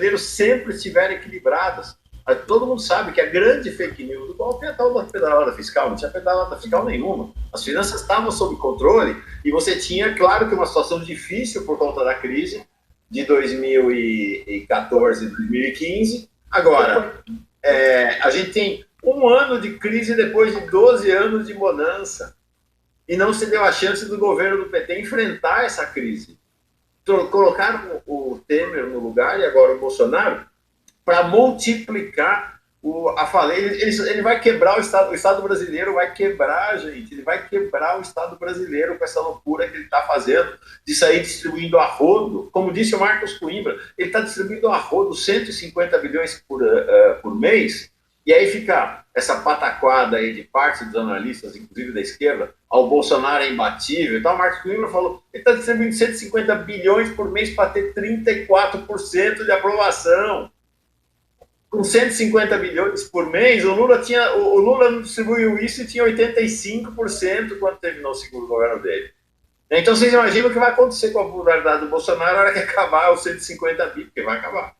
brasileiros sempre estiveram equilibradas. Todo mundo sabe que a grande fake news do golpe é a tal da pedalada fiscal. Não tinha pedalada fiscal nenhuma. As finanças estavam sob controle e você tinha, claro, que uma situação difícil por conta da crise de 2014 e 2015. Agora, a gente tem um ano de crise depois de 12 anos de bonança e não se deu a chance do governo do PT enfrentar essa crise. Colocaram o Temer no lugar e agora o Bolsonaro para multiplicar a falência. Ele vai quebrar o Estado brasileiro, vai quebrar, gente. Ele vai quebrar o Estado brasileiro com essa loucura que ele está fazendo de sair distribuindo a rodo. Como disse o Marcos Coimbra, ele está distribuindo a rodo 150 bilhões por mês, e aí fica essa pataquada aí de parte dos analistas, inclusive da esquerda, ao Bolsonaro é imbatível. Então, o Marcos Coimbra falou, ele está distribuindo 150 bilhões por mês para ter 34% de aprovação. Com 150 bilhões por mês, o Lula não distribuiu isso e tinha 85% quando terminou o segundo governo dele. Então, vocês imaginam o que vai acontecer com a popularidade do Bolsonaro na hora que acabar os 150 bilhões, porque vai acabar.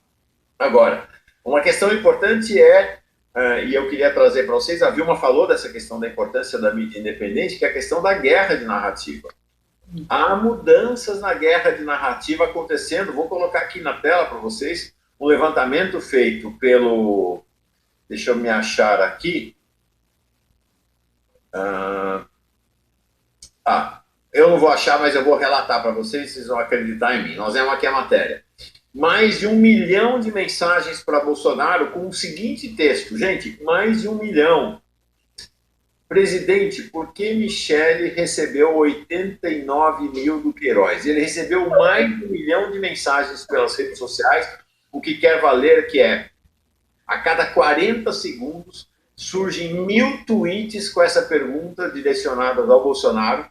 Agora, uma questão importante e eu queria trazer para vocês, a Vilma falou dessa questão da importância da mídia independente, que é a questão da guerra de narrativa. Há mudanças na guerra de narrativa acontecendo. Vou colocar aqui na tela para vocês um levantamento feito pelo... Deixa eu me achar aqui. Eu não vou achar, mas eu vou relatar para vocês, vocês vão acreditar em mim. Nós vemos aqui a matéria. Mais de 1 milhão de mensagens para Bolsonaro com o seguinte texto. Gente, mais de 1 milhão. Presidente, por que Michele recebeu 89 mil do Queiroz? Ele recebeu mais de 1 milhão de mensagens pelas redes sociais, o que quer valer que a cada 40 segundos surgem 1000 tweets com essa pergunta direcionada ao Bolsonaro.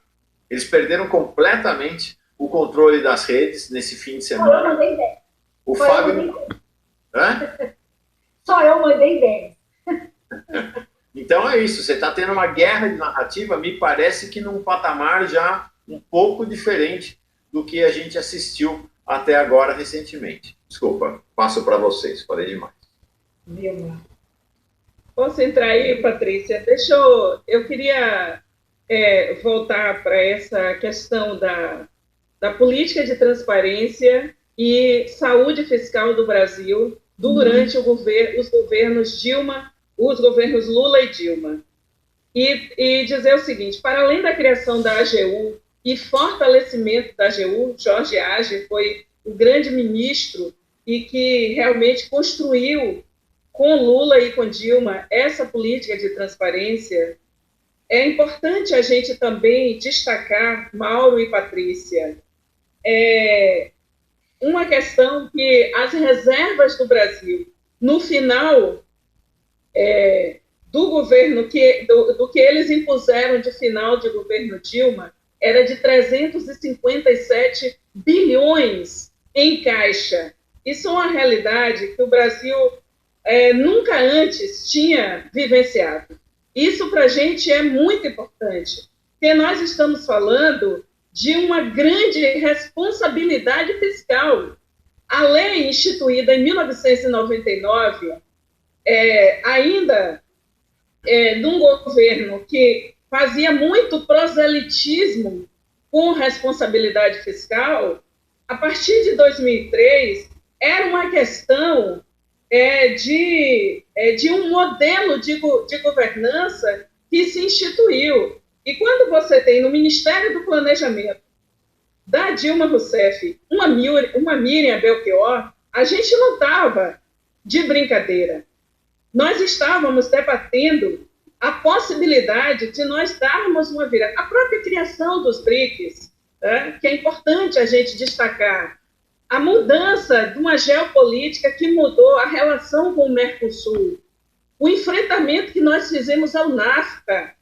Eles perderam completamente o controle das redes nesse fim de semana. Eu mandei 10. O Fábio... Só eu mandei 10. Então é isso, você está tendo uma guerra de narrativa, me parece que num patamar já um pouco diferente do que a gente assistiu até agora recentemente. Desculpa, passo para vocês, falei demais. Posso entrar aí, Patrícia? Eu queria voltar para essa questão da política de transparência e saúde fiscal do Brasil durante os governos Dilma, os governos Lula e Dilma. E dizer o seguinte, para além da criação da AGU e fortalecimento da AGU, Jorge Agem foi o grande ministro e que realmente construiu com Lula e com Dilma essa política de transparência. É importante a gente também destacar, Mauro e Patrícia, uma questão que as reservas do Brasil, no final do governo, do que eles impuseram de final de governo Dilma, era de 357 bilhões em caixa. Isso é uma realidade que o Brasil nunca antes tinha vivenciado. Isso para a gente é muito importante, porque nós estamos falando de uma grande responsabilidade fiscal. A lei instituída em 1999, ainda num governo que fazia muito proselitismo com responsabilidade fiscal, a partir de 2003, era uma questão de um modelo de governança que se instituiu. E quando você tem no Ministério do Planejamento da Dilma Rousseff uma Miriam Belchior, a gente não estava de brincadeira. Nós estávamos debatendo a possibilidade de nós darmos uma virada. A própria criação dos BRICS, que é importante a gente destacar, a mudança de uma geopolítica que mudou a relação com o Mercosul, o enfrentamento que nós fizemos ao NAFTA,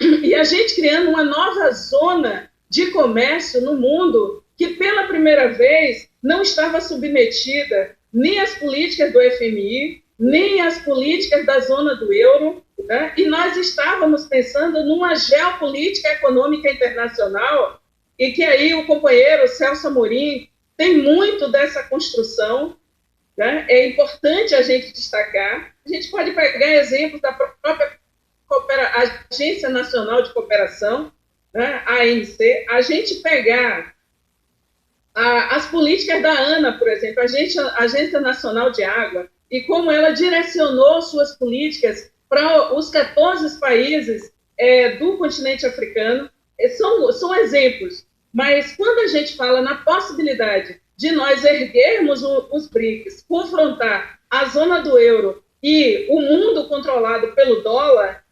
e a gente criando uma nova zona de comércio no mundo que, pela primeira vez, não estava submetida nem às políticas do FMI, nem às políticas da zona do euro, e nós estávamos pensando numa geopolítica econômica internacional, e que aí o companheiro Celso Amorim tem muito dessa construção, né? É importante a gente destacar. A gente pode pegar exemplos da própria Agência Nacional de Cooperação, né? A ANC, a gente pegar as políticas da ANA, por exemplo, a Agência Nacional de Água, e como ela direcionou suas políticas para os 14 países do continente africano, são exemplos. Mas quando a gente fala na possibilidade de nós erguermos os BRICS, confrontar a zona do euro e o mundo controlado pelo dólar,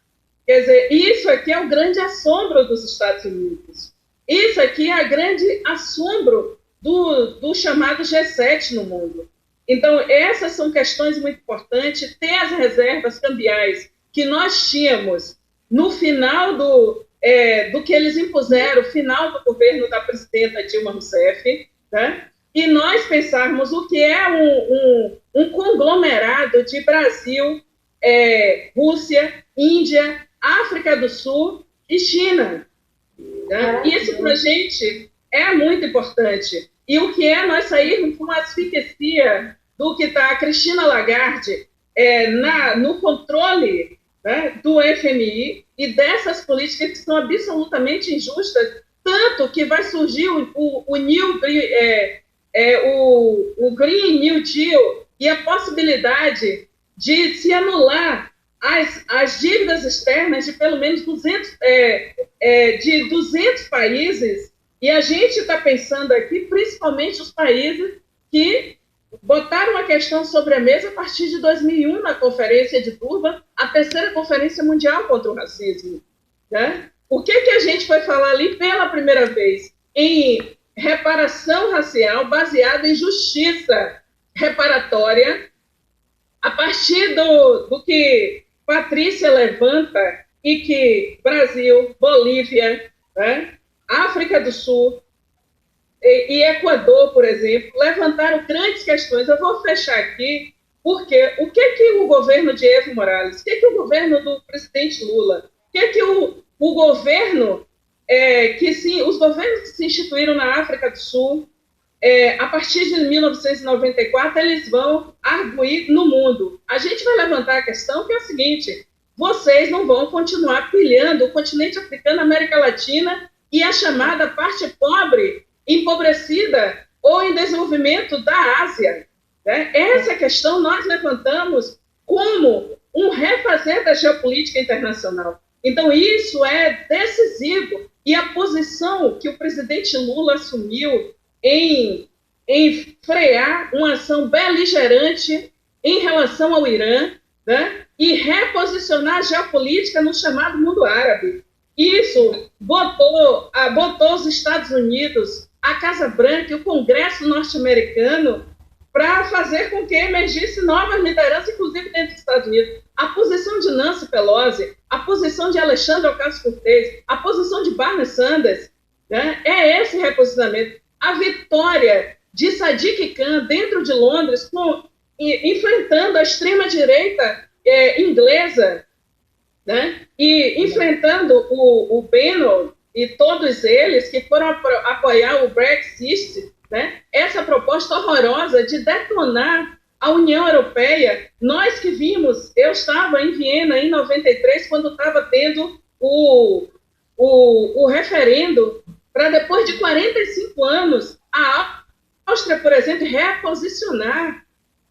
quer dizer, isso aqui é o grande assombro dos Estados Unidos. Isso aqui é o grande assombro do chamado G7 no mundo. Então, essas são questões muito importantes. Ter as reservas cambiais que nós tínhamos no final do que eles impuseram, final do governo da presidenta Dilma Rousseff, né? E nós pensarmos o que é um conglomerado de Brasil, Rússia, Índia, África do Sul e China. Né? Isso, para a gente, é muito importante. E o que é nós sairmos com uma asfixia do que está a Cristina Lagarde no controle, né, do FMI e dessas políticas que são absolutamente injustas, tanto que vai surgir o Green New Deal e a possibilidade de se anular as dívidas externas de pelo menos 200 países, e a gente está pensando aqui, principalmente os países que botaram a questão sobre a mesa a partir de 2001, na Conferência de Durban, a terceira Conferência Mundial contra o Racismo. Né? O que a gente foi falar ali pela primeira vez? Em reparação racial baseada em justiça reparatória, a partir do que Patrícia levanta e que Brasil, Bolívia, né, África do Sul e Equador, por exemplo, levantaram grandes questões. Eu vou fechar aqui, porque o que o governo de Evo Morales, o que o governo do presidente Lula, o que o governo, os governos que se instituíram na África do Sul, a partir de 1994, eles vão arguir no mundo. A gente vai levantar a questão que é a seguinte: vocês não vão continuar pilhando o continente africano, a América Latina e a chamada parte pobre, empobrecida ou em desenvolvimento da Ásia. Né? Essa questão nós levantamos como um refazer da geopolítica internacional. Então, isso é decisivo. E a posição que o presidente Lula assumiu em frear uma ação beligerante em relação ao Irã, né? E reposicionar a geopolítica no chamado mundo árabe. Isso botou os Estados Unidos, a Casa Branca e o Congresso norte-americano para fazer com que emergisse novas lideranças, inclusive dentro dos Estados Unidos. A posição de Nancy Pelosi, a posição de Alexandre Ocasio-Cortez, a posição de Bernie Sanders, né? É esse reposicionamento. A vitória de Sadiq Khan dentro de Londres, enfrentando a extrema-direita inglesa, né? E enfrentando o Bannon e todos eles que foram apoiar o Brexit, né? Essa proposta horrorosa de detonar a União Europeia. Nós que vimos, eu estava em Viena em 93, quando estava tendo o referendo para, depois de 45 anos, a Áustria, por exemplo,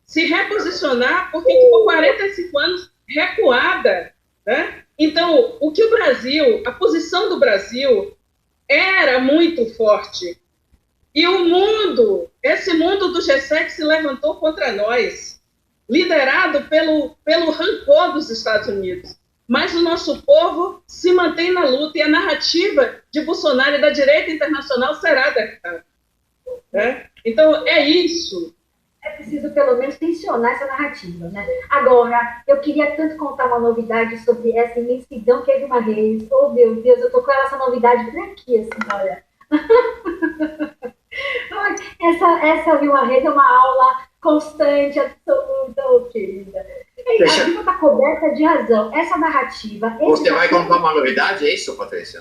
se reposicionar, porque ficou 45 anos recuada. Né? Então, a posição do Brasil era muito forte. E esse mundo do G7 se levantou contra nós, liderado pelo rancor dos Estados Unidos. Mas o nosso povo se mantém na luta e a narrativa de Bolsonaro e da direita internacional será derrotada. Né? Então, é isso. É preciso, pelo menos, tensionar essa narrativa. Né? Agora, eu queria tanto contar uma novidade sobre essa imensidão que é Vilma Reis. Oh, meu Deus, eu estou com essa novidade por aqui, assim, olha. Essa Vilma Reis é uma aula constante, absoluta, querida. A Vilma está coberta de razão. Essa narrativa... Você vai contar uma novidade, é isso, Patrícia?